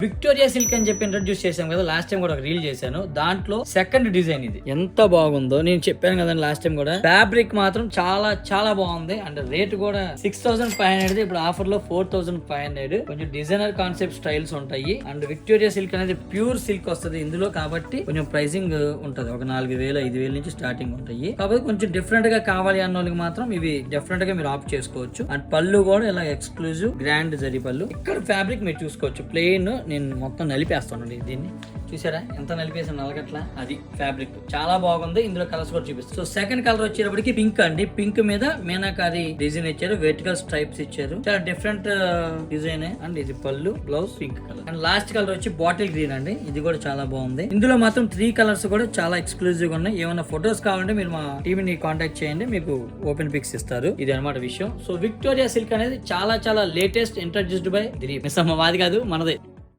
Victoria silk అని చెప్పి introduce చేశాం కదా లాస్ట్ టైం కూడా ఒక రీల్ చేశాను. దాంట్లో సెకండ్ డిజైన్ ఇది ఎంత బాగుందో నేను చెప్పాను కదా లాస్ట్ టైం కూడా. ఫ్యాబ్రిక్ మాత్రం చాలా చాలా బాగుంది అండ్ రేట్ కూడా 6500 ఇప్పుడు ఆఫర్ లో 4500. కొంచెం డిజైనర్ కాన్సెప్ట్ స్టైల్స్ ఉంటాయి అండ్ విక్టోరియా సిల్క్ అనేది ప్యూర్ సిల్క్ వస్తుంది ఇందులో కాబట్టి కొంచెం ప్రైసింగ్ ఉంటది. ఒక 4000-5000 నుంచి స్టార్టింగ్ ఉంటాయి. కాబట్టి కొంచెం డిఫరెంట్ గా కావాలి అన్న వాళ్ళకి మాత్రం ఇవి డెఫినెట్ గా మీరు ఆప్ట్ చేసుకోవచ్చు. అండ్ పళ్ళు కూడా ఇలా ఎక్స్క్లూజివ్ గ్రాండ్ జరీ పళ్ళు. ఇక్కడ ఫ్యాబ్రిక్ మీరు చూసుకోవచ్చు ప్లెయిన్. నేను మొత్తం నలిపేస్తానండి దీన్ని. చూసారా ఎంత నలిపేసాను నలగట్లా. అది ఫ్యాబ్రిక్ చాలా బాగుంది. ఇందులో కలర్స్ కూడా చూపిస్తాను. సో సెకండ్ కలర్ వచ్చేటప్పటికి పింక్ అండి. పింక్ మీద మీనాకారి డిజైన్ ఇచ్చారు, వెర్టికల్ స్ట్రైప్స్ ఇచ్చారు. చాలా డిఫరెంట్ డిజైన్ అండ్ ఇది పళ్ళు, blouse pink colour. And last colour వచ్చి బాటిల్ గ్రీన్ అండి. ఇది కూడా చాలా బాగుంది. ఇందులో మాత్రం 3 కలర్స్ కూడా చాలా ఎక్స్క్లూజివ్ గా ఉన్నాయి. ఏమైనా ఫొటోస్ కావాలంటే మీరు మా టీమ్ ని కాంటాక్ట్ చేయండి, మీకు ఓపెన్ పిక్స్ ఇస్తారు. ఇది అనమాట విషయం. సో విక్టోరియా సిల్క్ అనేది చాలా చాలా latest introduced by Dilip. Miss అమ్మ వాది కాదు మనదే.